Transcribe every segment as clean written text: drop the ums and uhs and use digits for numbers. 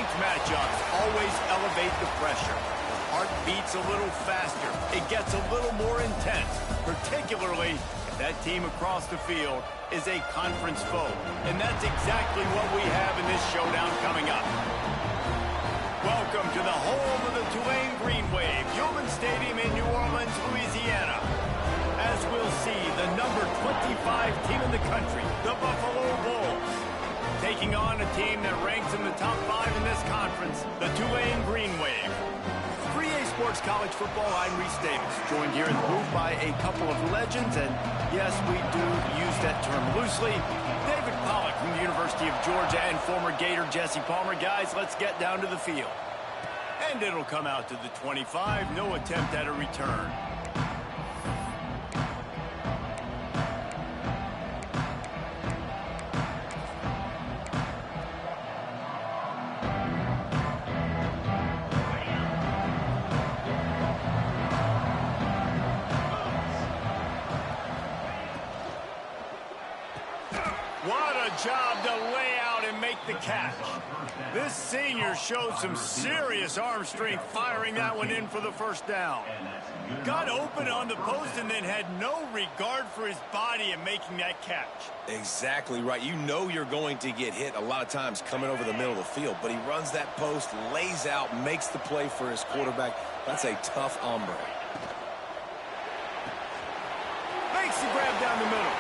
Tonight's matchups always elevate the pressure. The heart beats a little faster. It gets a little more intense, particularly if that team across the field is a conference foe. And that's exactly what we have in this showdown coming up. Welcome to the home of the Tulane Green Wave, Human Stadium in New Orleans, Louisiana. As we'll see, the number 25 team in the country, the Buffalo Bulls, taking on a team that ranks in the top 5 in this conference, the Tulane Green Wave. 3A Sports College Football, I'm Reese Davis, joined here in the booth by a couple of legends, and yes, we do use that term loosely. David Pollack from the University of Georgia and former Gator Jesse Palmer. Guys, let's get down to the field. And it'll come out to the 25, no attempt at a return. What a job to lay out and make the catch. This senior showed some serious arm strength firing that one in for the first down. Got open on the post and then had no regard for his body in making that catch. Exactly right. You know you're going to get hit a lot of times coming over the middle of the field, but he runs that post, lays out, makes the play for his quarterback. That's a tough hombre. Makes the grab down the middle.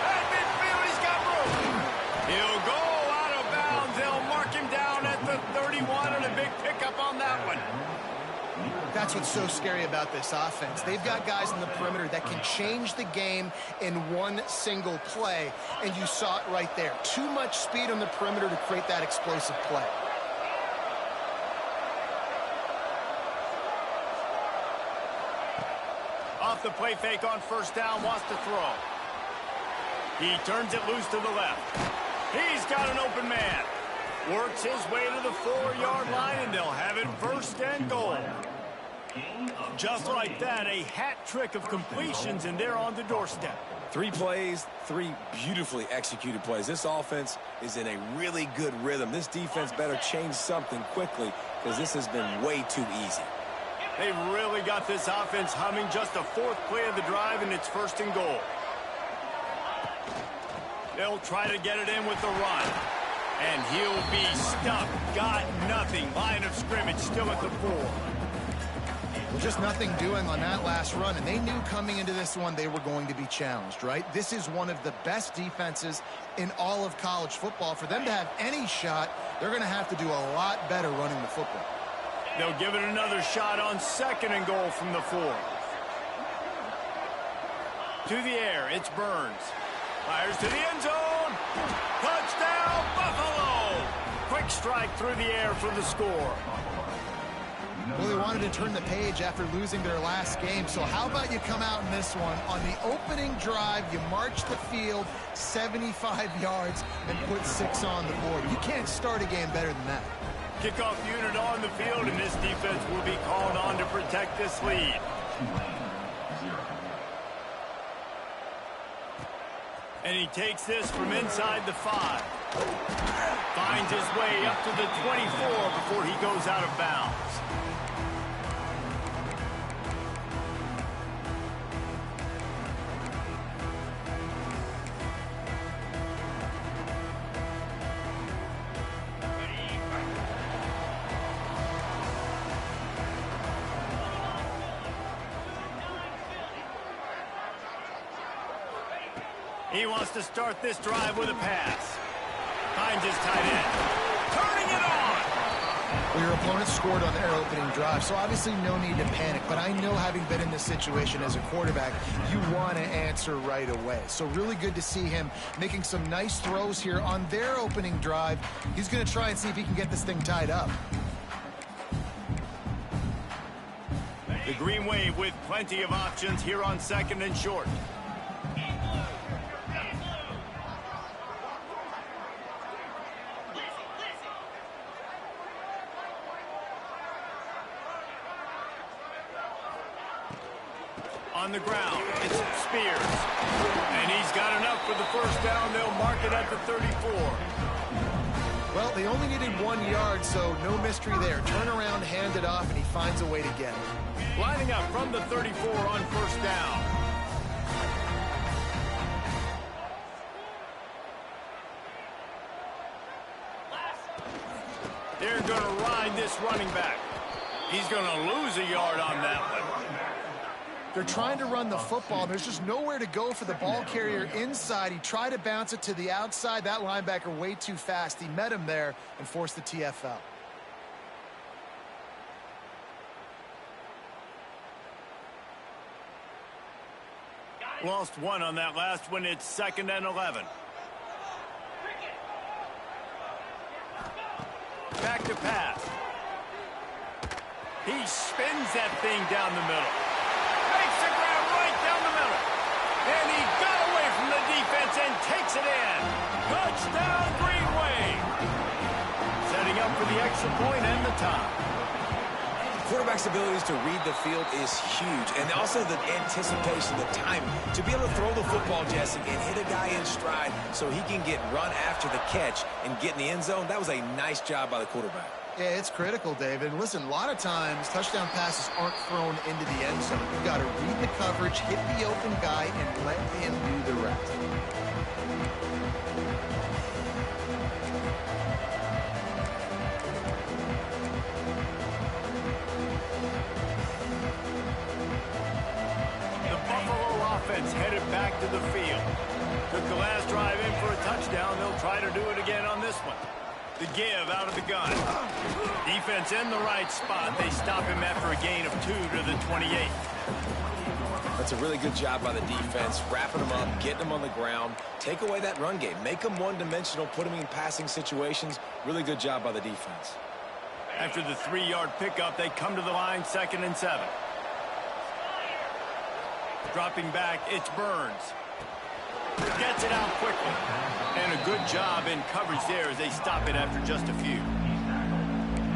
At midfield, he's got room. He'll go out of bounds. They'll mark him down at the 31, and a big pickup on that one. That's what's so scary about this offense. They've got guys in the perimeter that can change the game in one single play, and you saw it right there. Too much speed on the perimeter to create that explosive play. Off the play fake on first down, wants to throw. He turns it loose to the left. He's got an open man. Works his way to the 4-yard line, and they'll have it first and goal. Just like that, a hat trick of completions, and they're on the doorstep. 3 plays, 3 beautifully executed plays. This offense is in a really good rhythm. This defense better change something quickly because this has been way too easy. They've really got this offense humming. Just a 4th play of the drive, and it's first and goal. They'll try to get it in with the run. And he'll be stuffed. Got nothing. Line of scrimmage still at the 4. Well, just nothing doing on that last run, and they knew coming into this one they were going to be challenged, right? This is one of the best defenses in all of college football. For them to have any shot, they're going to have to do a lot better running the football. They'll give it another shot on 2nd and goal from the 4. To the air, it's Burns. Fires to the end zone. Touchdown, Buffalo! Quick strike through the air for the score. Well, they wanted to turn the page after losing their last game, so how about you come out in this one? On the opening drive, you march the field 75 yards and put 6 on the board. You can't start a game better than that. Kickoff unit on the field, and this defense will be called on to protect this lead. And he takes this from inside the 5. Finds his way up to the 24 before he goes out of bounds. He wants to start this drive with a pass. Finds his tight end. Turning it on! Well, your opponent scored on their opening drive, so obviously no need to panic. But I know, having been in this situation as a quarterback, you want to answer right away. So really good to see him making some nice throws here on their opening drive. He's going to try and see if he can get this thing tied up. The Green Wave with plenty of options here on 2nd and short. On the ground, it's Spears. And he's got enough for the first down. They'll mark it at the 34. Well, they only needed 1 yard, so no mystery there. Turn around, hand it off, and he finds a way to get it. Lining up from the 34 on first down. They're going to ride this running back. He's going to lose a yard on that one. They're trying to run the football. There's just nowhere to go for the ball carrier inside. He tried to bounce it to the outside. That linebacker way too fast. He met him there and forced the TFL. Lost one on that last one. It's 2nd and 11. Back to pass. He spins that thing down the middle. Makes the grab right down the middle. And he got away from the defense and takes it in. Touchdown, Green Wave. Setting up for the extra point and the tie. Quarterback's abilities to read the field is huge, and also the anticipation, the timing. To be able to throw the football, Jesse, and hit a guy in stride so he can get run after the catch and get in the end zone, that was a nice job by the quarterback. Yeah, it's critical, David. And listen, a lot of times touchdown passes aren't thrown into the end zone. You've got to read the coverage, hit the open guy, and let him do the rest. Headed back to the field. Took the last drive in for a touchdown. They'll try to do it again on this one. The give out of the gun. Defense in the right spot. They stop him after a gain of 2 to the 28. That's a really good job by the defense, wrapping them up, getting them on the ground, take away that run game, make them one-dimensional, put them in passing situations. Really good job by the defense. After the 3-yard pickup, they come to the line, 2nd and 7. Dropping back, it's Burns. Gets it out quickly. And a good job in coverage there as they stop it after just a few.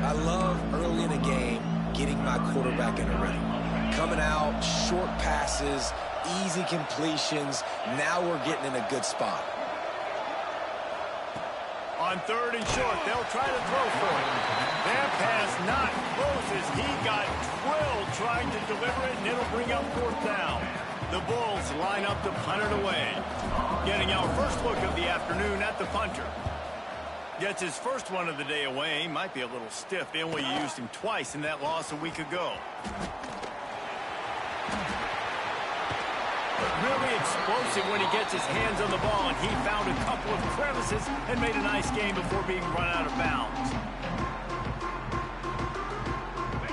I love early in a game getting my quarterback in a rhythm. Coming out, short passes, easy completions. Now we're getting in a good spot. On 3rd and short, they'll try to throw for it. That pass not close as he got drilled trying to deliver it, and it'll bring up 4th down. The Bulls line up to punt it away. Getting our first look of the afternoon at the punter. Gets his first one of the day away. Might be a little stiff. They only used him twice in that loss a week ago. Really explosive when he gets his hands on the ball, and he found a couple of crevices and made a nice game before being run out of bounds.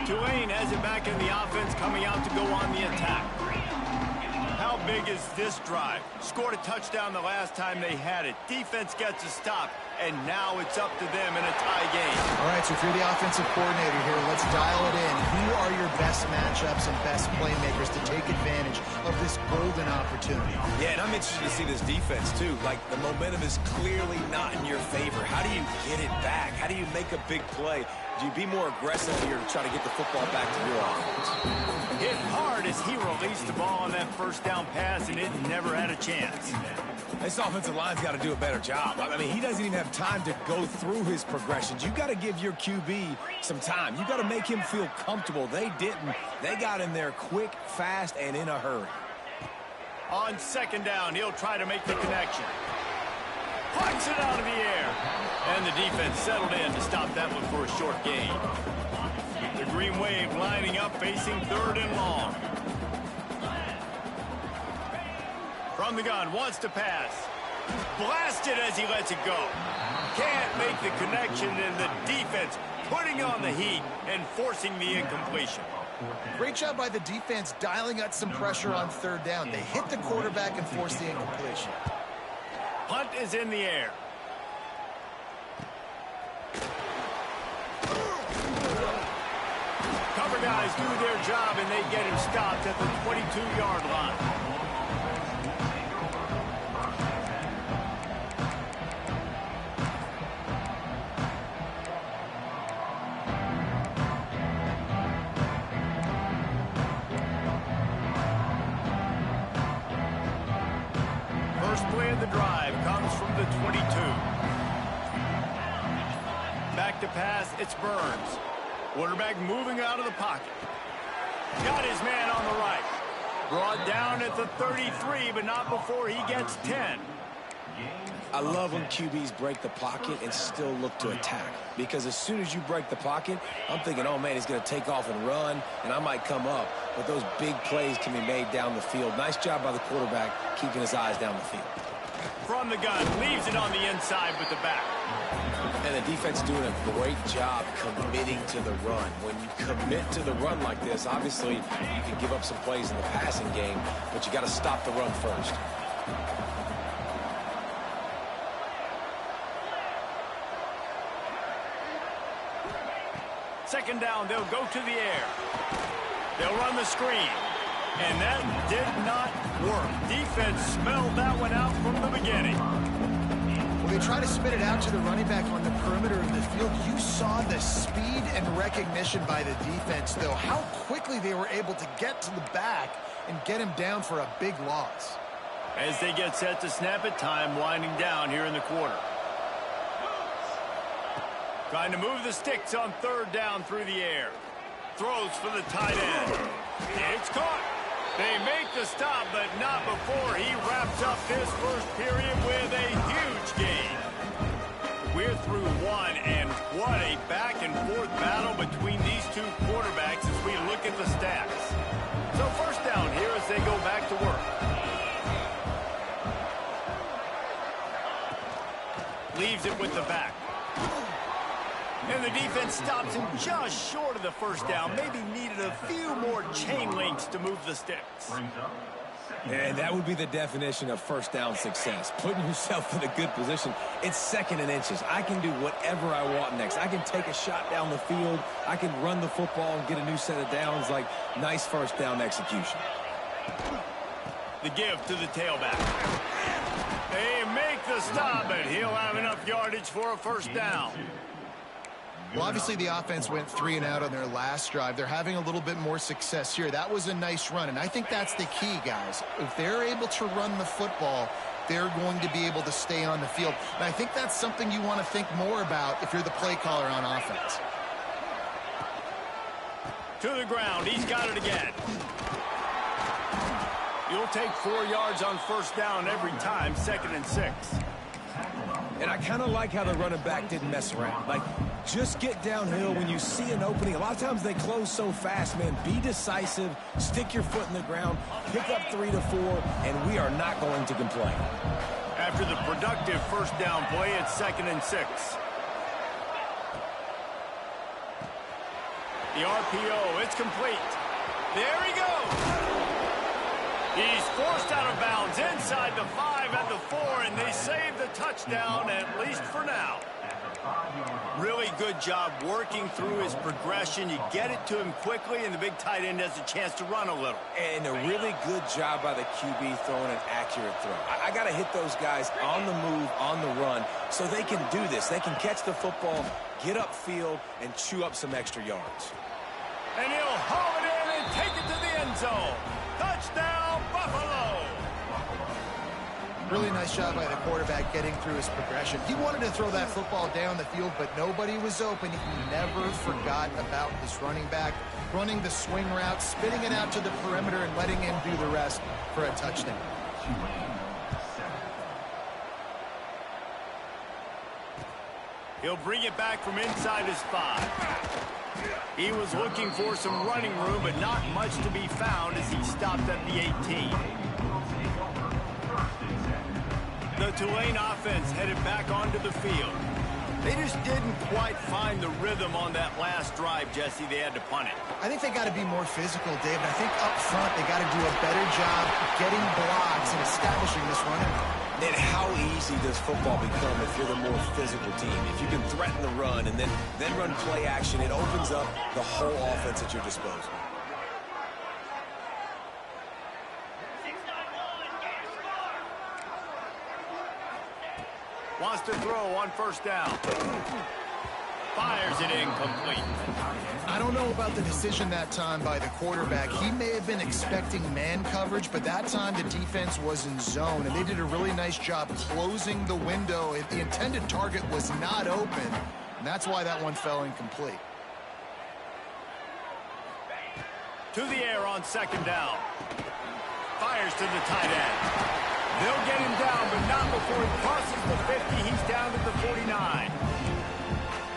Tulane has it back in the offense, coming out to go on the attack. How big is this drive? Scored a touchdown the last time they had it. Defense gets a stop, and now it's up to them in a tie game. All right, so if you're the offensive coordinator here, let's dial it in. Who are your best matchups and best playmakers to take advantage of this golden opportunity? Yeah, and I'm interested to see this defense, too. Like, the momentum is clearly not in your favor. How do you get it back? How do you make a big play? Do you be more aggressive here to try to get the football back to your offense? Hit hard as he released the ball on that first down pass, and it never had a chance. This offensive line's got to do a better job. I mean, he doesn't even have time to go through his progressions. You got to give your QB some time. You got to make him feel comfortable. They didn't. They got in there quick, fast, and in a hurry. On 2nd down, he'll try to make the connection. Punts it out of the air. And the defense settled in to stop that one for a short gain. The Green Wave lining up, facing 3rd and long. From the gun, wants to pass. Blasted as he lets it go. Can't make the connection, and the defense putting on the heat and forcing the incompletion. Great job by the defense dialing up some pressure on 3rd down. They hit the quarterback and forced the incompletion. Punt is in the air. Cover guys do their job, and they get him stopped at the 22-yard line. First play of the drive comes from the 22. pass, it's Burns. Quarterback moving out of the pocket. Got his man on the right. Brought down at the 33, but not before he gets 10. I love when QBs break the pocket and still look to attack. Because as soon as you break the pocket, I'm thinking, oh, man, he's going to take off and run, and I might come up. But those big plays can be made down the field. Nice job by the quarterback keeping his eyes down the field. From the gun, leaves it on the inside with the back. And the defense doing a great job committing to the run. When you commit to the run like this, obviously you can give up some plays in the passing game, but you got to stop the run first. Second down, they'll go to the air. They'll run the screen. And that did not work. Defense smelled that one out from the beginning. Well, they try to spit it out to the running back on the perimeter of the field. You saw the speed and recognition by the defense, though. How quickly they were able to get to the back and get him down for a big loss. As they get set to snap it, time winding down here in the quarter. Trying to move the sticks on third down through the air. Throws for the tight end. It's caught. They make the stop, but not before he wraps up this first period with a huge gain. We're through one, and what a back-and-forth battle between these two quarterbacks as we look at the stats. So first down here as they go back to work. Leaves it with the back. And the defense stops him just short of the first down. Maybe needed a few more chain links to move the sticks. And that would be the definition of first down success. Putting yourself in a good position. It's second and inches. I can do whatever I want next. I can take a shot down the field. I can run the football and get a new set of downs. Like, nice first down execution. The give to the tailback. They make the stop, and he'll have enough yardage for a first down. Well, obviously the offense went 3 and out on their last drive. They're having a little bit more success here. That was a nice run, and I think that's the key, guys. If they're able to run the football, they're going to be able to stay on the field. And I think that's something you want to think more about if you're the play caller on offense. To the ground. He's got it again. You'll take 4 yards on first down every time, 2nd and 6. And I kind of like how the running back didn't mess around. Like, just get downhill when you see an opening. A lot of times they close so fast, man. Be decisive, stick your foot in the ground, pick up 3 to 4, and we are not going to complain. After the productive first down play, it's 2nd and 6. The RPO, it's complete. There he goes. He's forced out of bounds inside the 5 and the 4, and they save the touchdown, at least for now. Really good job working through his progression. You get it to him quickly, and the big tight end has a chance to run a little. And a really good job by the QB throwing an accurate throw. I got to hit those guys on the move, on the run, so they can do this. They can catch the football, get upfield, and chew up some extra yards. And he'll haul it in and take it to the end zone. Touchdown, Buffalo! Really nice job by the quarterback getting through his progression. He wanted to throw that football down the field, but nobody was open. He never forgot about his running back, running the swing route, spitting it out to the perimeter, and letting him do the rest for a touchdown. He'll bring it back from inside his 5. He was looking for some running room, but not much to be found as he stopped at the 18. The Tulane offense headed back onto the field. They just didn't quite find the rhythm on that last drive, Jesse. They had to punt it. I think they got to be more physical, David. I think up front they got to do a better job getting blocks and establishing this running game. And how easy does football become if you're the more physical team? If you can threaten the run and then run play action, it opens up the whole offense at your disposal. Wants to throw on first down. Fires it incomplete. I don't know about the decision that time by the quarterback. He may have been expecting man coverage, but that time the defense was in zone, and they did a really nice job closing the window. If the intended target was not open, And that's why that one fell incomplete. To the air on second down. Fires to the tight end. They'll get him down, but not before he crosses the 50. He's down to the 49.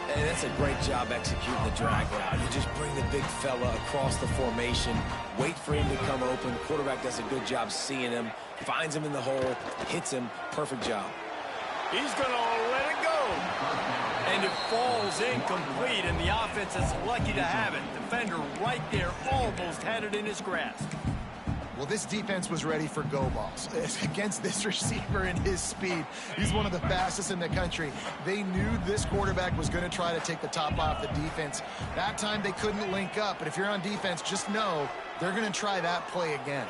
Hey, that's a great job executing the drag route. You just bring the big fella across the formation, wait for him to come open. Quarterback does a good job seeing him, finds him in the hole, hits him. Perfect job. He's going to let it go. And it falls incomplete, and the offense is lucky to have it. Defender right there almost had it in his grasp. Well, this defense was ready for go balls. Against this receiver and his speed, he's one of the fastest in the country. They knew this quarterback was going to try to take the top off the defense. That time they couldn't link up, but if you're on defense, just know they're going to try that play again.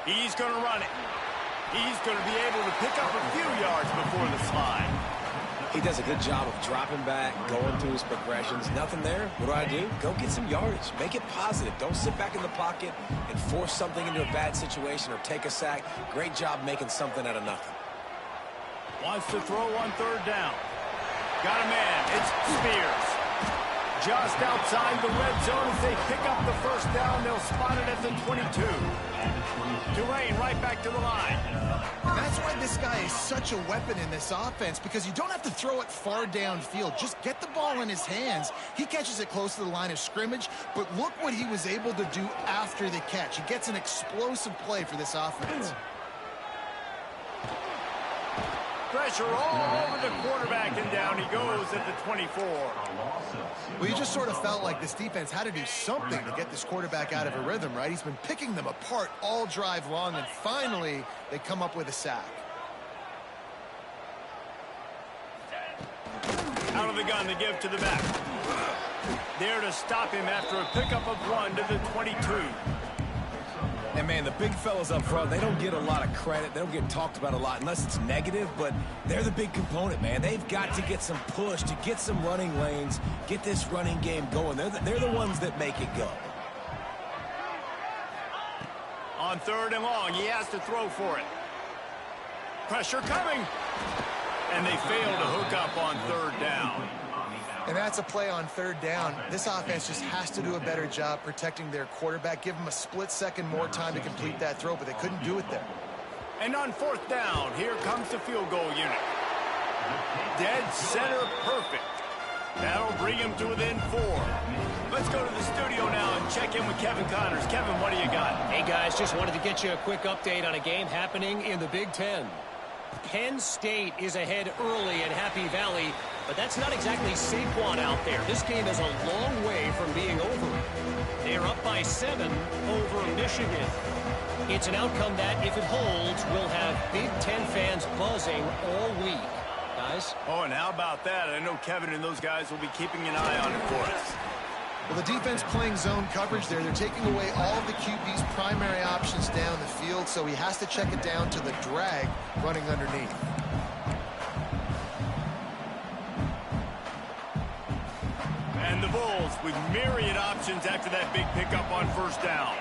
He's going to run it. He's going to be able to pick up a few yards before the slide. He does a good job of dropping back, going through his progressions. Nothing there. What do? Go get some yardage. Make it positive. Don't sit back in the pocket and force something into a bad situation or take a sack. Great job making something out of nothing. Wants to throw on third down. Got a man. It's Spears. Just outside the red zone as they pick up the first down. They'll spot it at the 22. Tulane right back to the line. That's why this guy is such a weapon in this offense, because you don't have to throw it far downfield. Just get the ball in his hands. He catches it close to the line of scrimmage, but look what he was able to do after the catch. He gets an explosive play for this offense. Pressure all over the quarterback, and down he goes at the 24. Well, you just sort of felt like this defense had to do something to get this quarterback out of a rhythm, right? He's been picking them apart all drive long, and finally they come up with a sack. Out of the gun, they give to the back. There to stop him after a pickup of 1 to the 22. And, man, the big fellas up front, they don't get a lot of credit. They don't get talked about a lot unless it's negative, but they're the big component, man. They've got to get some push, to get some running lanes, get this running game going. They're the ones that make it go. On third and long, he has to throw for it. Pressure coming. And they fail to hook up on third down. And that's a play on third down. This offense just has to do a better job protecting their quarterback. Give him a split second more time to complete that throw, but they couldn't do it there. And on fourth down, here comes the field goal unit. Dead center perfect. That'll bring him to within 4. Let's go to the studio now and check in with Kevin Connors. Kevin, what do you got? Hey, guys, just wanted to get you a quick update on a game happening in the Big Ten. Penn State is ahead early in Happy Valley, but that's not exactly Saquon out there. This game is a long way from being over. They're up by 7 over Michigan. It's an outcome that, if it holds, will have Big Ten fans buzzing all week. Guys? Oh, and how about that? I know Kevin and those guys will be keeping an eye on it for us. Well, the defense playing zone coverage there. They're taking away all of the QB's primary options down the field, so he has to check it down to the drag running underneath. And the Bulls with myriad options after that big pickup on first down.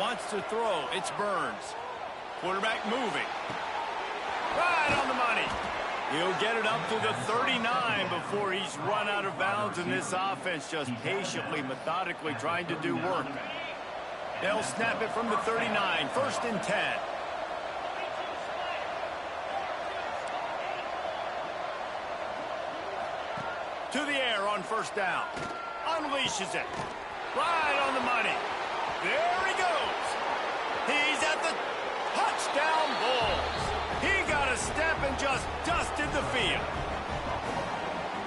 Wants to throw. It's Burns. Quarterback moving. Right on the money. He'll get it up to the 39 before he's run out of bounds, and this offense just patiently, methodically trying to do work. They'll snap it from the 39, 1st and 10. To the air on first down. Unleashes it. Right on the money. There he goes. He's at the touchdown Bulls. He got a step and just dusted the field.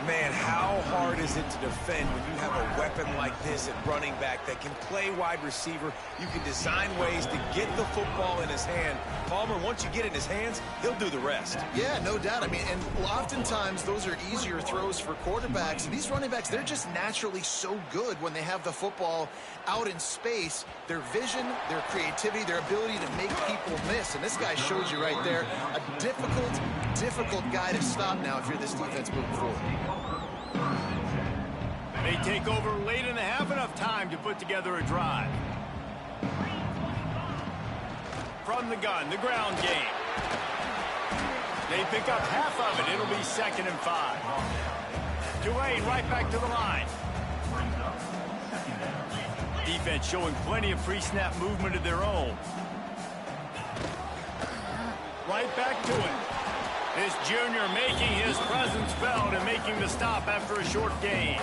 Man, how hard is it to defend when you have a weapon like this at running back that can play wide receiver? You can design ways to get the football in his hand. Palmer, once you get it in his hands, he'll do the rest. Yeah, no doubt. I mean, and oftentimes those are easier throws for quarterbacks. And these running backs, they're just naturally so good when they have the football out in space. Their vision, their creativity, their ability to make people miss. And this guy showed you right there a difficult guy to stop now if you're this defense moving forward. They take over late in the half, enough time to put together a drive. From the gun, the ground game. They pick up half of it. It'll be 2nd and 5. Tulane right back to the line. Defense showing plenty of pre-snap movement of their own. Right back to it. This junior making his presence felt and making the stop after a short gain.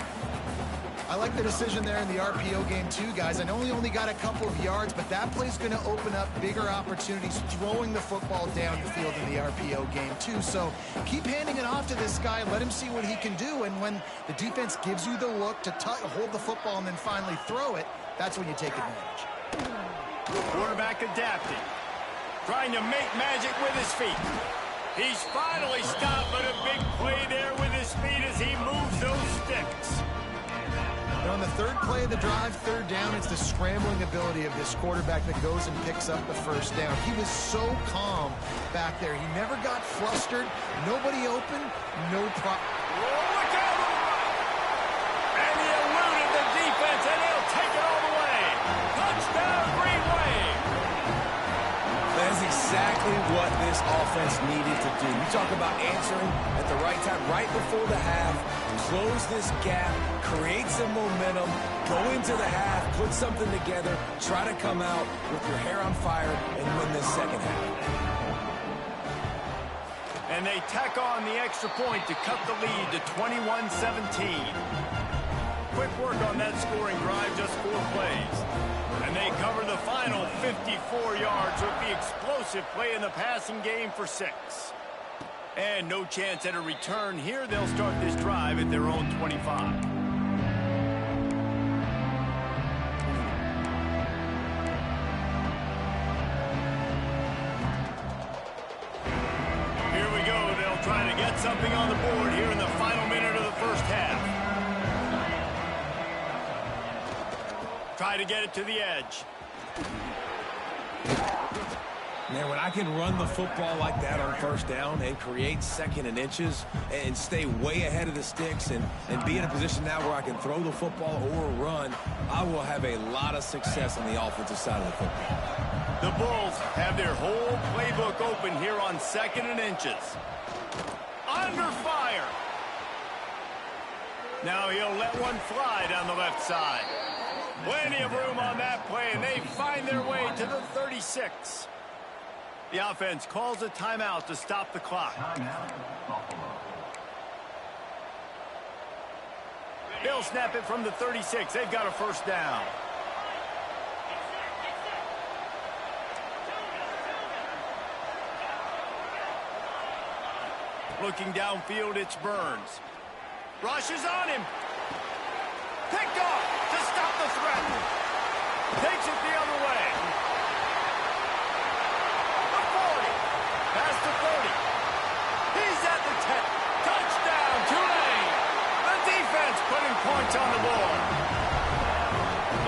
I like the decision there in the RPO game too, guys. I know he only got a couple of yards, but that play's going to open up bigger opportunities throwing the football down the field in the RPO game too. So keep handing it off to this guy. Let him see what he can do. And when the defense gives you the look to hold the football and then finally throw it, that's when you take advantage. Quarterback adapting. Trying to make magic with his feet. He's finally stopped, but a big play there with his feet as he moves those sticks. And on the third play of the drive, 3rd down, it's the scrambling ability of this quarterback that goes and picks up the 1st down. He was so calm back there. He never got flustered. Nobody open, no problem. Look out! And he eluded the defense, and he'll take it all the way. Touchdown, Green Wave! That's exactly what this offense needed to do. You talk about answering at the right time, right before the half, close this gap, create some momentum, go into the half, put something together, try to come out with your hair on fire and win this second half. And they tack on the extra point to cut the lead to 21-17. Quick work on that scoring drive, just 4 plays. And they cover the final 54 yards with the explosive play in the passing game for 6. And no chance at a return here. They'll start this drive at their own 25. Here we go. They'll try to get something on the board here in the final minute of the 1st half. Try to get it to the edge. Man, when I can run the football like that on 1st down and create 2nd and inches and stay way ahead of the sticks and be in a position now where I can throw the football or run, I will have a lot of success on the offensive side of the football. The Bulls have their whole playbook open here on 2nd and inches. Under fire. Now he'll let one fly down the left side. Plenty of room on that play, and they find their way to the 36. The offense calls a timeout to stop the clock. They'll snap it from the 36. They've got a 1st down. Looking downfield, it's Burns. Rushes on him. Picked off to stop the threat. Takes it the other way. The 40. Past the 30. He's at the 10. Touchdown, Tulane. The defense putting points on the board.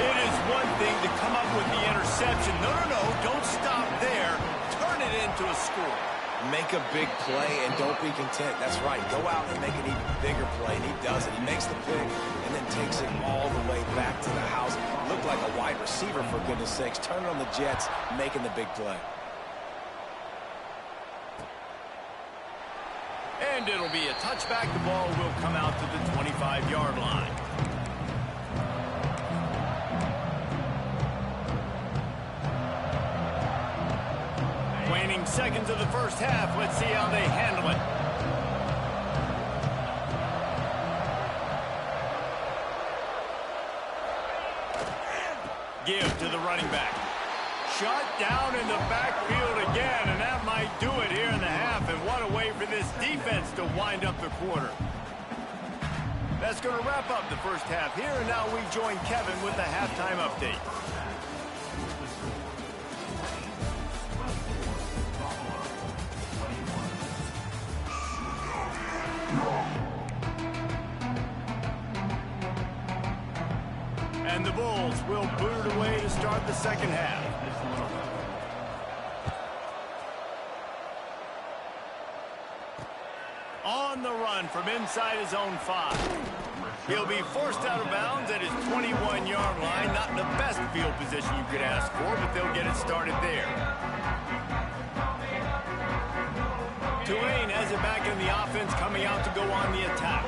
It is one thing to come up with the interception. No, don't stop there. Turn it into a score. Make a big play and don't be content. That's right. Go out and make an even bigger play, and he does it. He makes the pick and then takes it all the way back to the house. Looked like a wide receiver, for goodness sakes. Turning on the Jets, making the big play. And it'll be a touchback. The ball will come out to the 25-yard line. Waning seconds of the 1st half. Let's see how they handle it. Give to the running back. Shut down in the backfield again, and that might do it here in the half. And what a way for this defense to wind up the quarter. That's going to wrap up the 1st half here, and now we join Kevin with the halftime update. And the Bulls will boot it away to start the 2nd half. On the run from inside his own 5. He'll be forced out of bounds at his 21-yard line. Not in the best field position you could ask for, but they'll get it started there. Tulane has it back in the offense, coming out to go on the attack.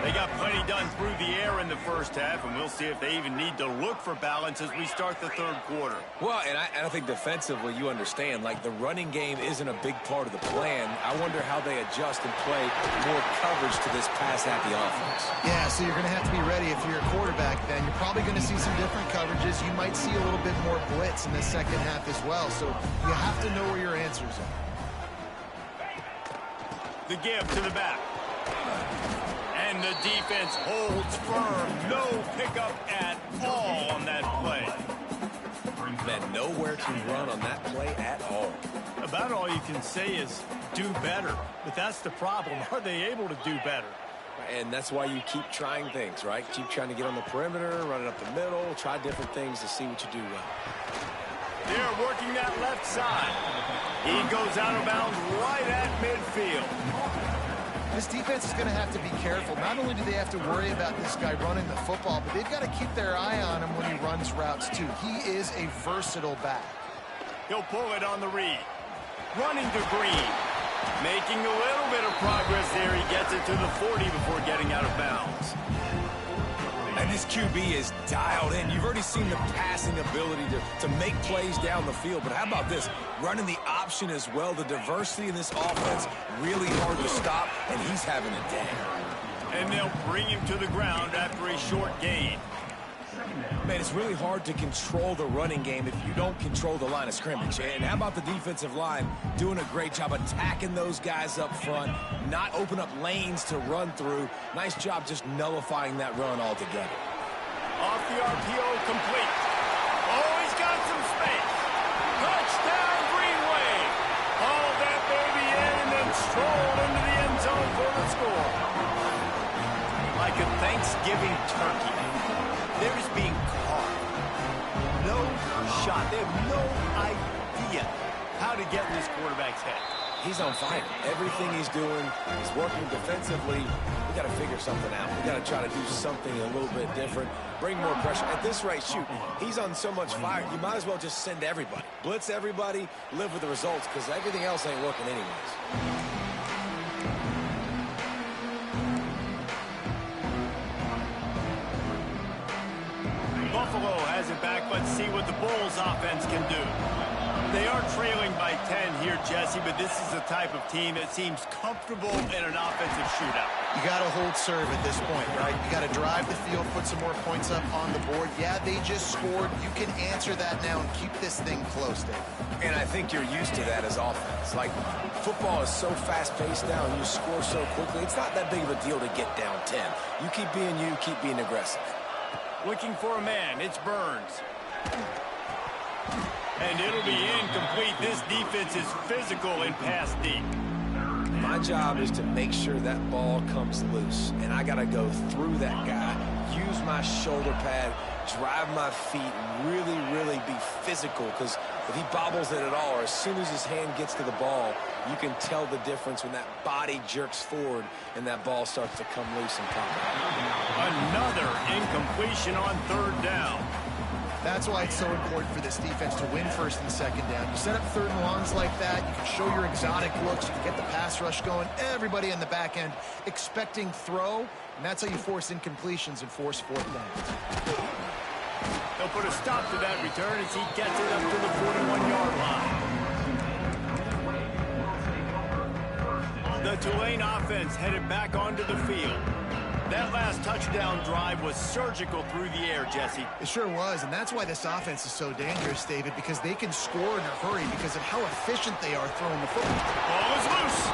They got plenty done through the air in the first half, and we'll see if they even need to look for balance as we start the third quarter. Well, and I think defensively, you understand, like the running game isn't a big part of the plan. I wonder how they adjust and play more coverage to this pass-happy offense. Yeah, so you're going to have to be ready if you're a quarterback then. You're probably going to see some different coverages. You might see a little bit more blitz in the second half as well, so you have to know where your answers are. The give to the back. And the defense holds firm. No pickup at all on that play. Man, nowhere to run on that play at all. About all you can say is do better. But that's the problem. Are they able to do better? And that's why you keep trying things, right? Keep trying to get on the perimeter, run it up the middle, try different things to see what you do well. They're working that left side. He goes out of bounds right at midfield. This defense is going to have to be careful. Not only do they have to worry about this guy running the football, but they've got to keep their eye on him when he runs routes, too. He is a versatile back. He'll pull it on the read. Running to Green. Making a little bit of progress there. He gets it to the 40 before getting out of bounds. And this QB is dialed in. You've already seen the passing ability to make plays down the field. But how about this? Running the option as well. The diversity in this offense, really hard to stop, and he's having a day. And they'll bring him to the ground after a short gain. Man, it's really hard to control the running game if you don't control the line of scrimmage. And how about the defensive line doing a great job attacking those guys up front, not open up lanes to run through. Nice job just nullifying that run altogether. Off the RPO, complete. Oh, he's got some space. Touchdown, Greenway. Haul that baby in and then stroll into the end zone for the score. Like a Thanksgiving turkey. There's being caught. No shot. They have no idea how to get in this quarterback's head. He's on fire. Everything he's doing, he's working defensively. We got to figure something out. We got to try to do something a little bit different. Bring more pressure. At this rate, shoot, he's on so much fire, you might as well just send everybody. Blitz everybody, live with the results, because everything else ain't working anyways. Buffalo has it back. Let's see what the Bulls offense can do. They are trailing by 10 here, Jesse, but this is the type of team that seems comfortable in an offensive shootout. You got to hold serve at this point, right? You got to drive the field, put some more points up on the board. Yeah, they just scored. You can answer that now and keep this thing close, Dave. And I think you're used to that as offense. Like, football is so fast-paced now, and you score so quickly. It's not that big of a deal to get down 10. You keep being aggressive. Looking for a man. It's Burns. And it'll be incomplete. This defense is physical and pass deep. My job is to make sure that ball comes loose. And I got to go through that guy, use my shoulder pad, drive my feet, and really, really be physical. Because if he bobbles it at all, or as soon as his hand gets to the ball, you can tell the difference when that body jerks forward and that ball starts to come loose and pop out. Another incompletion on third down. That's why it's so important for this defense to win first and second down. You set up third and longs like that, you can show your exotic looks, you can get the pass rush going, everybody in the back end expecting throw, and that's how you force incompletions and force fourth downs. They'll put a stop to that return as he gets it up to the 41-yard line. The Tulane offense headed back onto the field. That last touchdown drive was surgical through the air, Jesse. It sure was, and that's why this offense is so dangerous, David, because they can score in a hurry because of how efficient they are throwing the football. Ball is loose.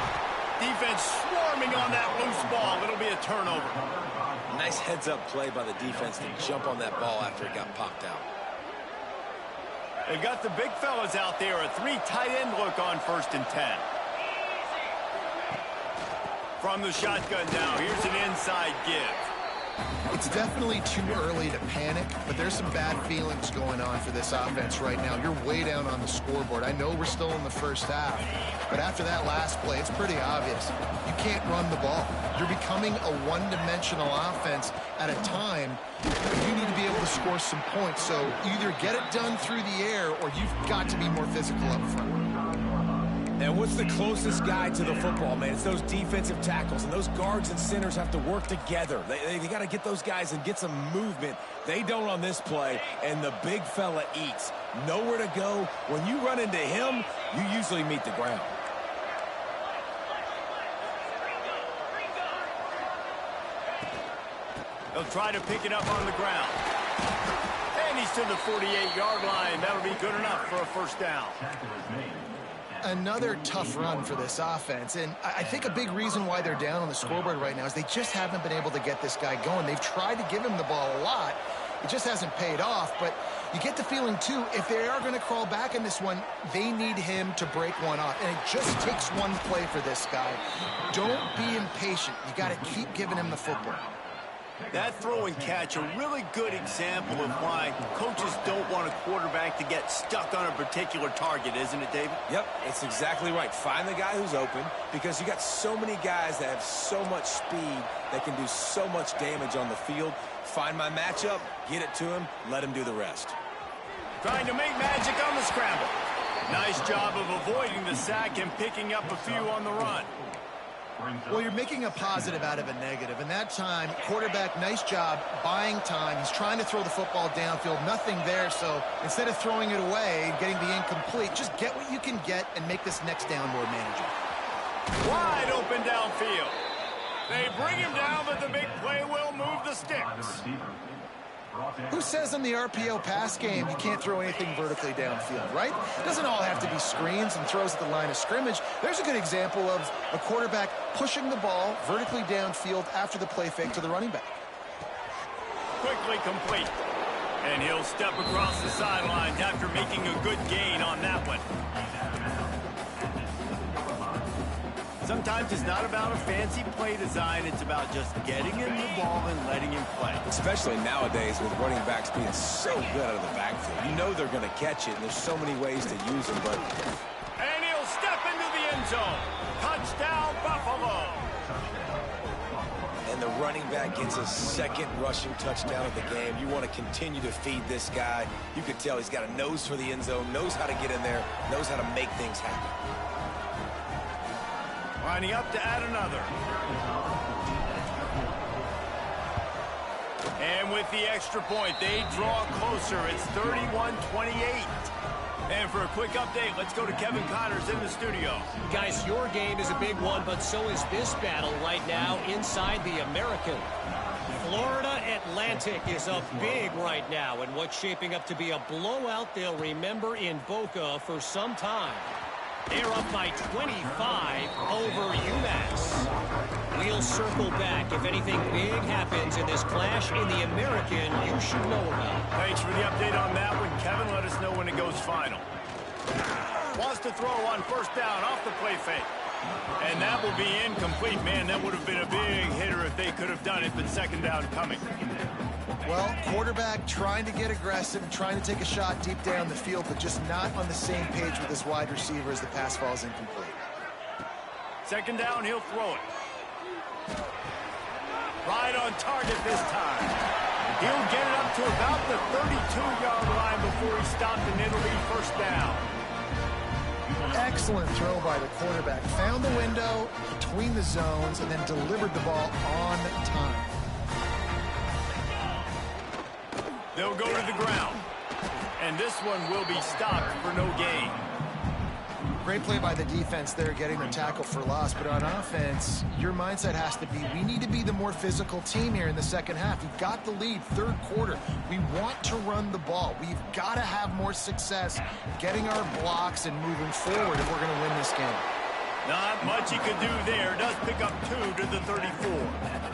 Defense swarming on that loose ball. It'll be a turnover. Nice heads-up play by the defense to jump on that ball after it got popped out. They got the big fellas out there. A 3 tight end look on 1st and 10. From the shotgun now, here's an inside give. It's definitely too early to panic, but there's some bad feelings going on for this offense right now. You're way down on the scoreboard. I know we're still in the first half, but after that last play, it's pretty obvious. You can't run the ball. You're becoming a one-dimensional offense at a time. You need to be able to score some points, so either get it done through the air or you've got to be more physical up front. And what's the closest guy to the football, man? It's those defensive tackles, and those guards and centers have to work together. They got to get those guys and get some movement. They don't on this play, and the big fella eats. Nowhere to go. When you run into him, you usually meet the ground. They'll try to pick it up on the ground. And he's to the 48-yard line. That'll be good enough for a first down. Another tough run for this offense, and I think a big reason why they're down on the scoreboard right now is they just haven't been able to get this guy going. They've tried to give him the ball a lot. It just hasn't paid off, but you get the feeling, too, if they are going to crawl back in this one, they need him to break one off, and it just takes one play for this guy. Don't be impatient. You got to keep giving him the football. That throw and catch, a really good example of why coaches don't want a quarterback to get stuck on a particular target, isn't it, David? Yep, it's exactly right. Find the guy who's open, because you got so many guys that have so much speed that can do so much damage on the field. Find my matchup, get it to him, let him do the rest. Trying to make magic on the scramble. Nice job of avoiding the sack and picking up a few on the run. Well, you're making a positive out of a negative, and that time, quarterback, nice job buying time. He's trying to throw the football downfield, nothing there, so instead of throwing it away and getting the incomplete, just get what you can get and make this next down more manageable. Wide open downfield. They bring him down, but the big play will move the sticks. Who says in the RPO pass game you can't throw anything vertically downfield, right? It doesn't all have to be screens and throws at the line of scrimmage. There's a good example of a quarterback pushing the ball vertically downfield after the play fake to the running back. Quickly complete. And he'll step across the sidelines after making a good gain on that one. Sometimes it's not about a fancy play design. It's about just getting him the ball and letting him play. Especially nowadays with running backs being so good out of the backfield. You know they're going to catch it, and there's so many ways to use them. But And he'll step into the end zone. Touchdown, Buffalo. And the running back gets his second rushing touchdown of the game. You want to continue to feed this guy. You can tell he's got a nose for the end zone, knows how to get in there, knows how to make things happen. Lining up to add another. And with the extra point, they draw closer. It's 31-28. And for a quick update, let's go to Kevin Connors in the studio. Guys, your game is a big one, but so is this battle right now inside the American. Florida Atlantic is up big right now, and what's shaping up to be a blowout they'll remember in Boca for some time. They're up by 25 over UMass. We'll circle back. If anything big happens in this clash in the American, you should know about. Thanks for the update on that one, Kevin. Let us know when it goes final. Wants to throw on first down off the play fake. And that will be incomplete. Man, that would have been a big hitter if they could have done it, but second down coming. Well, quarterback trying to get aggressive, trying to take a shot deep down the field, but just not on the same page with his wide receiver as the pass falls incomplete. Second down, he'll throw it. Right on target this time. He'll get it up to about the 32-yard line before he stopped, and it'll be first down. Excellent throw by the quarterback. Found the window between the zones and then delivered the ball on time. They'll go to the ground. And this one will be stopped for no gain. Great play by the defense there, getting the tackle for loss. But on offense, your mindset has to be, we need to be the more physical team here in the second half. We've got the lead, third quarter. We want to run the ball. We've got to have more success getting our blocks and moving forward if we're going to win this game. Not much he could do there. Does pick up 2 to the 34.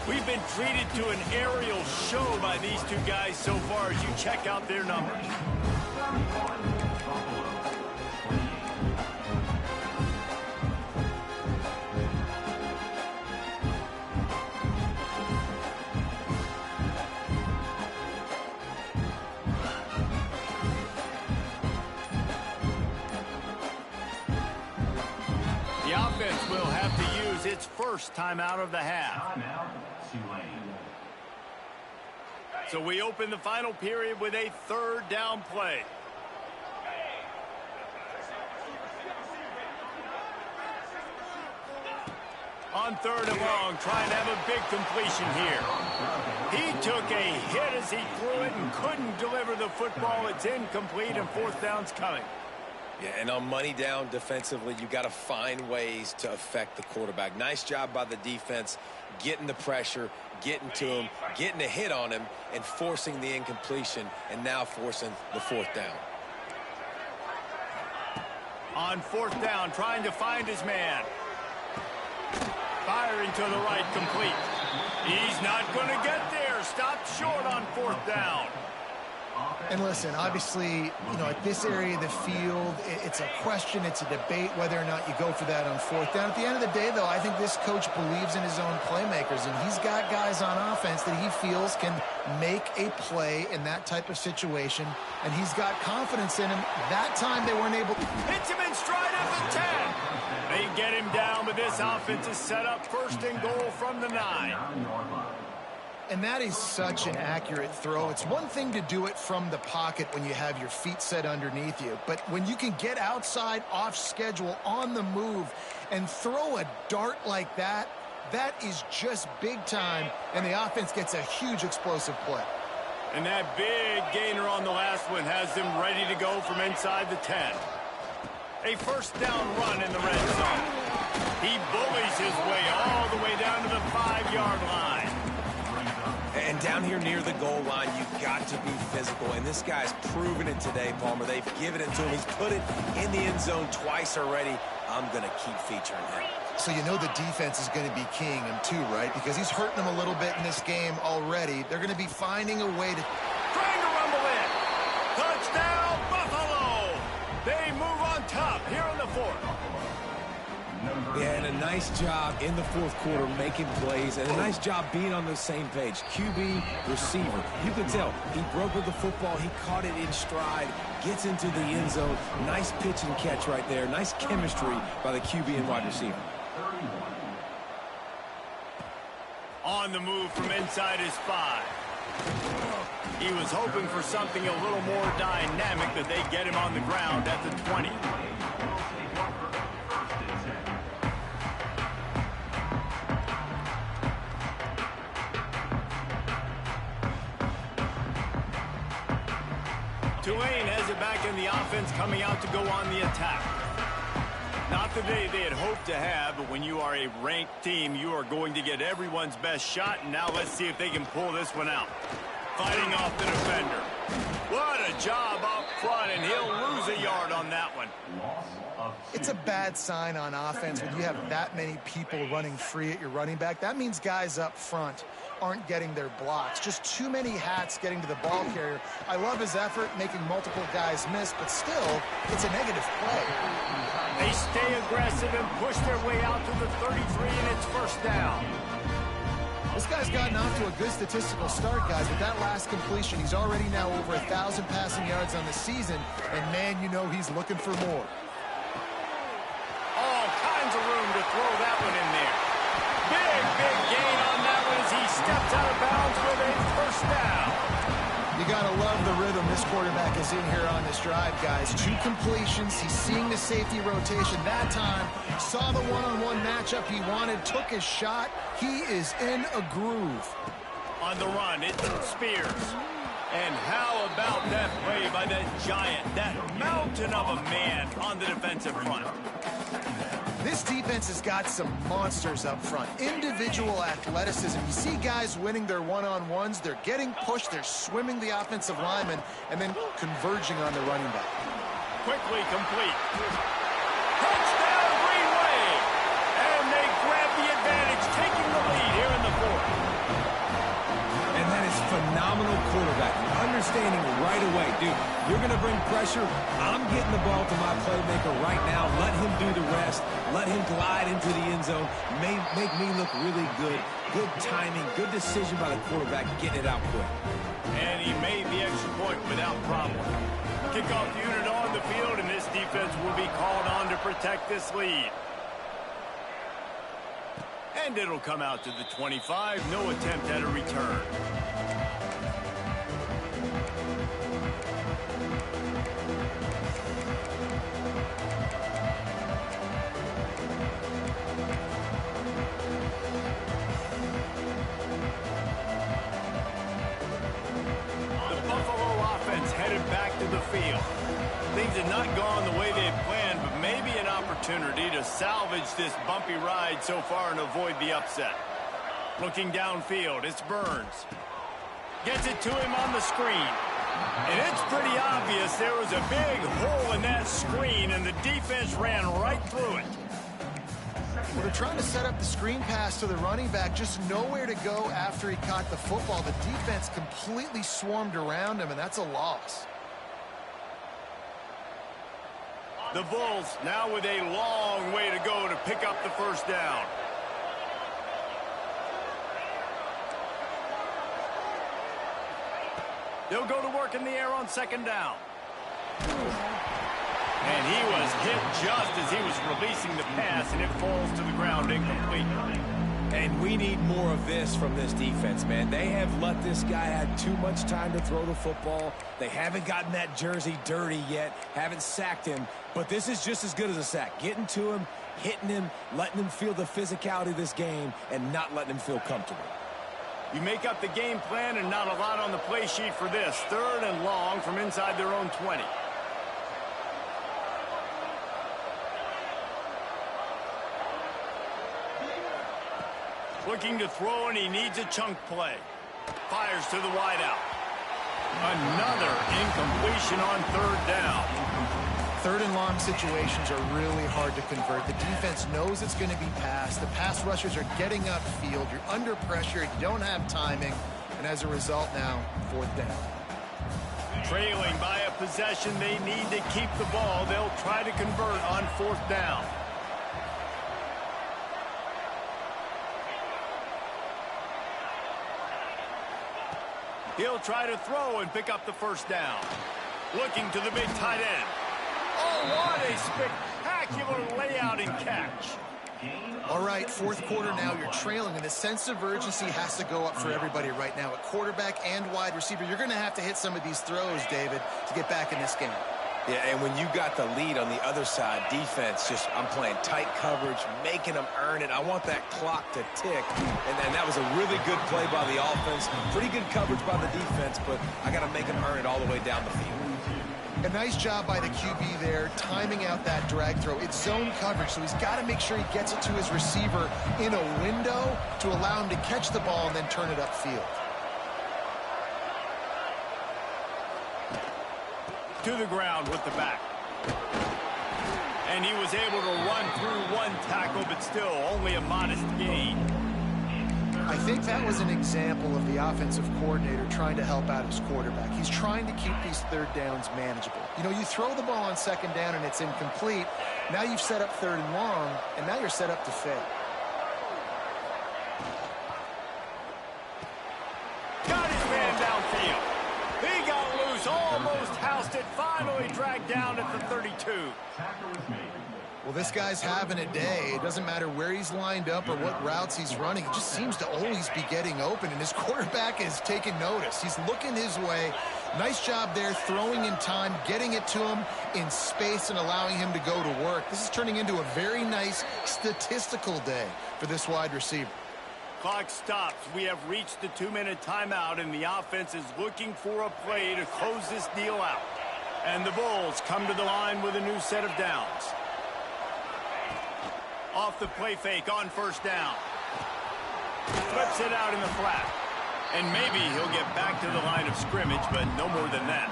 We've been treated to an aerial show by these two guys so far as you check out their numbers. The offense will have to use its first timeout of the half. So we open the final period with a third down play. On third and long, trying to have a big completion here. He took a hit as he threw it and couldn't deliver the football. It's incomplete, and fourth down's coming. Yeah, and on money down defensively, you got to find ways to affect the quarterback. Nice job by the defense, getting the pressure, getting to him, getting a hit on him, and forcing the incompletion, and now forcing the fourth down. On fourth down, trying to find his man. Firing to the right, complete. He's not going to get there. Stopped short on fourth down. And listen, obviously, at this area of the field, it's a question, it's a debate whether or not you go for that on fourth down. At the end of the day, though, I think this coach believes in his own playmakers, and he's got guys on offense that he feels can make a play in that type of situation, and he's got confidence in him. That time they weren't able to. Hits him in stride at the 10. They get him down, but this offense is set up first and goal from the 9. And that is such an accurate throw. It's one thing to do it from the pocket when you have your feet set underneath you, but when you can get outside, off schedule, on the move, and throw a dart like that, that is just big time, and the offense gets a huge explosive play. And that big gainer on the last one has them ready to go from inside the 10. A first down run in the red zone. He bullies his way all the way down to the 5-yard line. And down here near the goal line, you've got to be physical. And this guy's proven it today, Palmer. They've given it to him. He's put it in the end zone twice already. I'm going to keep featuring him. So you know the defense is going to be keying him too, right? Because he's hurting them a little bit in this game already. They're going to be finding a way to... Trying to rumble in. Touchdown, Buffalo! They move on top here in the fourth. Yeah, and a nice job in the fourth quarter making plays, and a nice job being on the same page. QB, receiver. You can tell he broke with the football. He caught it in stride, gets into the end zone. Nice pitch and catch right there. Nice chemistry by the QB and wide receiver. On the move from inside his 5. He was hoping for something a little more dynamic, that they get him on the ground at the 20. Tulane has it back in the offense, coming out to go on the attack. Not the day they had hoped to have, but when you are a ranked team, you are going to get everyone's best shot, and now let's see if they can pull this one out. Fighting off the defender. What a job up front, and he'll lose a yard on that one. It's a bad sign on offense when you have that many people running free at your running back. That means guys up front aren't getting their blocks. Just too many hats getting to the ball carrier. I love his effort, making multiple guys miss, but still, it's a negative play. They stay aggressive and push their way out to the 33, and it's first down. This guy's gotten off to a good statistical start, guys. With that last completion, he's already now over 1,000 passing yards on the season, and man, you know he's looking for more. All kinds of room to throw that one in there. Big gain on that one as he steps out of bounds with a first down. You got to love the rhythm this quarterback is in here on this drive, guys. 2 completions. He's seeing the safety rotation that time. Saw the one-on-one matchup he wanted, took his shot. He is in a groove. On the run, it's Spears. And how about that play by that giant, that mountain of a man on the defensive front? This defense has got some monsters up front. Individual athleticism. You see guys winning their one-on-ones. They're getting pushed. They're swimming the offensive lineman and then converging on the running back. Quickly complete. Touchdown, Green Wave! And they grab the advantage, taking the lead here in the fourth. And that is phenomenal quarterbacking. Understanding right away, dude, you're going to bring pressure. I'm getting the ball to my playmaker right now. Let him do the rest. Let him glide into the end zone. Make me look really good. Good timing, good decision by the quarterback, getting it out quick. And he made the extra point without problem. Kickoff unit on the field, and this defense will be called on to protect this lead. And it'll come out to the 25. No attempt at a return. opportunity to salvage this bumpy ride so far and avoid the upset. Looking downfield, it's Burns. Gets it to him on the screen. And it's pretty obvious there was a big hole in that screen, and the defense ran right through it. Well, they're trying to set up the screen pass to the running back, just nowhere to go after he caught the football. The defense completely swarmed around him, and that's a loss. The Bulls now with a long way to go to pick up the first down. They'll go to work in the air on second down. And he was hit just as he was releasing the pass, and it falls to the ground incomplete. And we need more of this from this defense, man. They have let this guy have too much time to throw the football. They haven't gotten that jersey dirty yet, haven't sacked him. But this is just as good as a sack. Getting to him, hitting him, letting him feel the physicality of this game, and not letting him feel comfortable. You make up the game plan and not a lot on the play sheet for this. 3rd and long from inside their own 20. Looking to throw, and he needs a chunk play. Fires to the wideout. Another incompletion on 3rd down. 3rd and long situations are really hard to convert. The defense knows it's going to be passed. The pass rushers are getting upfield. You're under pressure. You don't have timing. And as a result now, 4th down. Trailing by a possession, they need to keep the ball. They'll try to convert on 4th down. He'll try to throw and pick up the first down. Looking to the big tight end. Oh, what a spectacular layout and catch. All right, 4th quarter now, you're trailing, and the sense of urgency has to go up for everybody right now. At quarterback and wide receiver, you're going to have to hit some of these throws, David, to get back in this game. Yeah, and when you got the lead on the other side, defense, I'm playing tight coverage, making them earn it. I want that clock to tick. And then that was a really good play by the offense. Pretty good coverage by the defense, but I got to make them earn it all the way down the field. A nice job by the QB there, timing out that drag throw. It's zone coverage, so he's got to make sure he gets it to his receiver in a window to allow him to catch the ball and then turn it upfield. To the ground with the back. And he was able to run through one tackle, but still only a modest gain. I think that was an example of the offensive coordinator trying to help out his quarterback. He's trying to keep these 3rd downs manageable. You know, you throw the ball on 2nd down and it's incomplete. Now you've set up 3rd and long, and now you're set up to fail. Got his man downfield. He got loose, almost housed it, finally dragged down at the 32. Well, this guy's having a day. It doesn't matter where he's lined up or what routes he's running. He just seems to always be getting open, and his quarterback is taking notice. He's looking his way. Nice job there, throwing in time, getting it to him in space and allowing him to go to work. This is turning into a very nice statistical day for this wide receiver. Clock stops. We have reached the 2-minute timeout, and the offense is looking for a play to close this deal out. And the Bulls come to the line with a new set of downs. Off the play fake on 1st down. Flips it out in the flat. And maybe he'll get back to the line of scrimmage, but no more than that.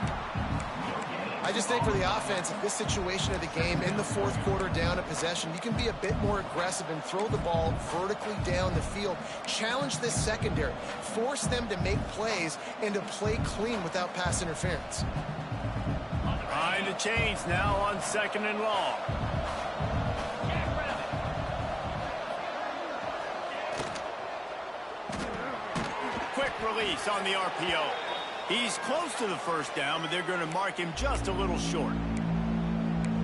I just think for the offense, at this situation of the game, in the 4th quarter down a possession, you can be a bit more aggressive and throw the ball vertically down the field. Challenge this secondary. Force them to make plays and to play clean without pass interference. Trying to change now on 2nd and long. Quick release on the RPO. He's close to the first down, but they're going to mark him just a little short.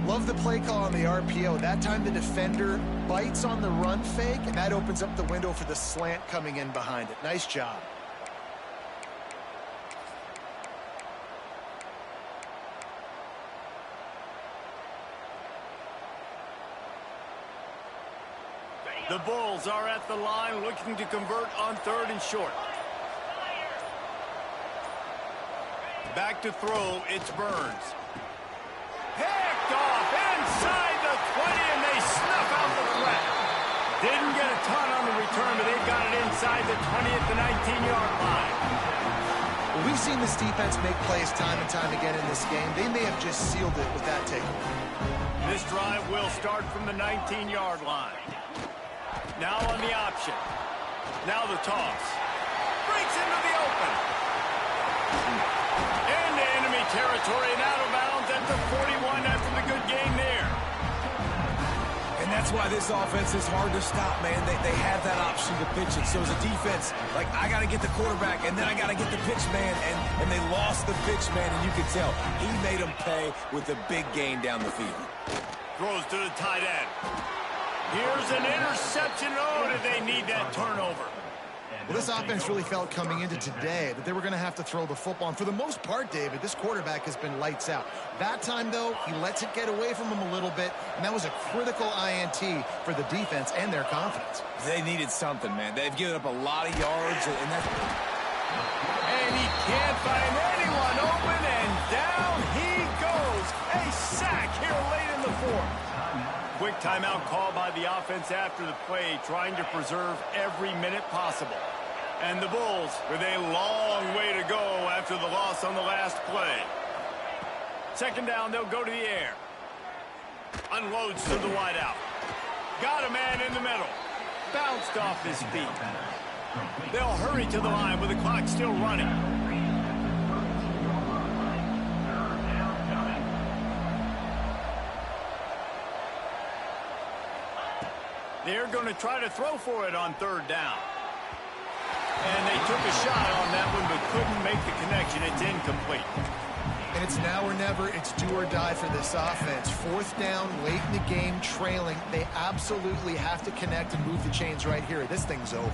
Love the play call on the RPO. That time the defender bites on the run fake, and that opens up the window for the slant coming in behind it. Nice job. The Bulls are at the line looking to convert on 3rd and short. Back to throw, it's Burns. Picked off inside the 20, and they return, but they've got it inside the 20 at the 19-yard line. Well, we've seen this defense make plays time and time again in this game. They may have just sealed it with that takeaway. This drive will start from the 19-yard line. Now on the option. Now the toss. Breaks into the open. Into enemy territory and out of bounds at the 41 after the good gain there. And that's why this offense is hard to stop, man. They have that option to pitch it. So as a defense, like, I got to get the quarterback, and then I got to get the pitch man, and they lost the pitch man, and you can tell he made them pay with a big gain down the field. Throws to the tight end. Here's an interception. Oh, did they need that turnover? Well, this offense really felt coming into today that they were going to have to throw the football. And for the most part, David, this quarterback has been lights out. That time, though, he lets it get away from him a little bit, and that was a critical INT for the defense and their confidence. They needed something, man. They've given up a lot of yards, and that's... And he can't find anyone open, and down he goes. A sack here late in the fourth. Quick timeout call by the offense after the play, trying to preserve every minute possible. And the Bulls with a long way to go after the loss on the last play. Second down, they'll go to the air. Unloads to the wideout. Got a man in the middle. Bounced off his feet. They'll hurry to the line with the clock still running. They're going to try to throw for it on third down. And they took a shot on that one but couldn't make the connection. It's incomplete. And it's now or never. It's do or die for this offense. Fourth down, late in the game, trailing. They absolutely have to connect and move the chains right here. This thing's over.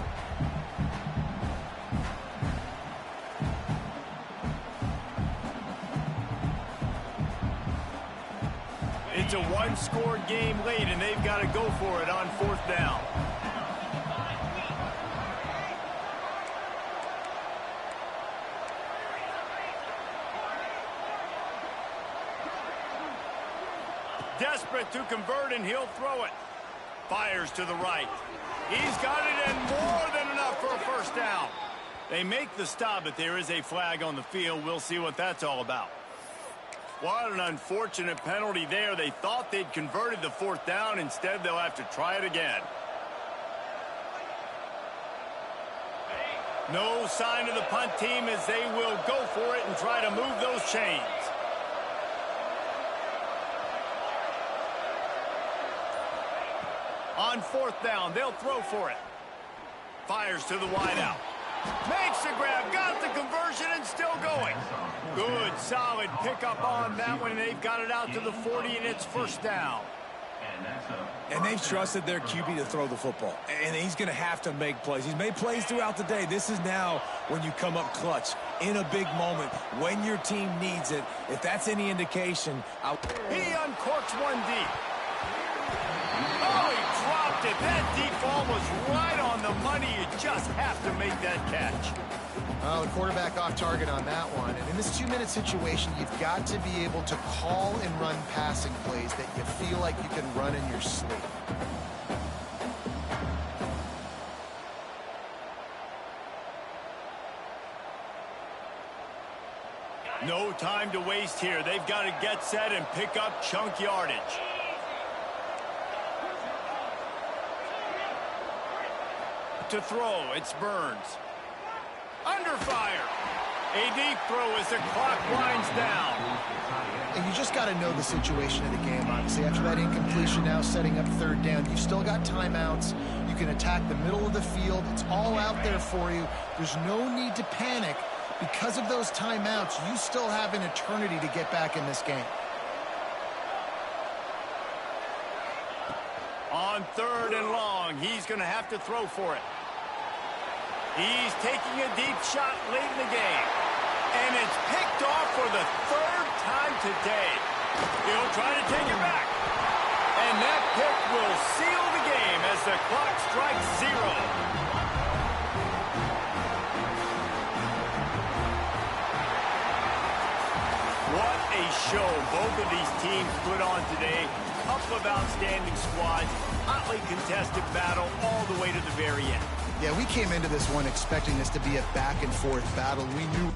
It's a one-score game late, and they've got to go for it on fourth down. Desperate to convert, and he'll throw it. Fires to the right. He's got it, and more than enough for a first down. They make the stop, but there is a flag on the field. We'll see what that's all about. What an unfortunate penalty there. They thought they'd converted the fourth down. Instead, they'll have to try it again. No sign of the punt team as they will go for it and try to move those chains. On fourth down, they'll throw for it. Fires to the wideout. Makes the grab, got the conversion, and still going. Good, solid pickup on that one. They've got it out to the 40, and it's first down. And they've trusted their QB to throw the football. And he's going to have to make plays. He's made plays throughout the day. This is now when you come up clutch in a big moment when your team needs it. If that's any indication, he uncorks one deep. Oh, he dropped it. That deep ball was right on the money. You just have to make that catch. The quarterback off target on that one. And in this two-minute situation, you've got to be able to call and run passing plays that you feel like you can run in your sleep. No time to waste here. They've got to get set and pick up chunk yardage. To throw, it's Burns. Under fire. A deep throw as the clock winds down. And you just got to know the situation of the game, obviously. After that incompletion now setting up third down, you've still got timeouts. You can attack the middle of the field. It's all out there for you. There's no need to panic. Because of those timeouts, you still have an eternity to get back in this game. On third and long, he's going to have to throw for it. He's taking a deep shot late in the game. And it's picked off for the third time today. He'll try to take it back. And that pick will seal the game as the clock strikes 0. What a show both of these teams put on today. Couple of outstanding squads. hotly contested battle all the way to the very end. Yeah, we came into this one expecting this to be a back-and-forth battle. We knew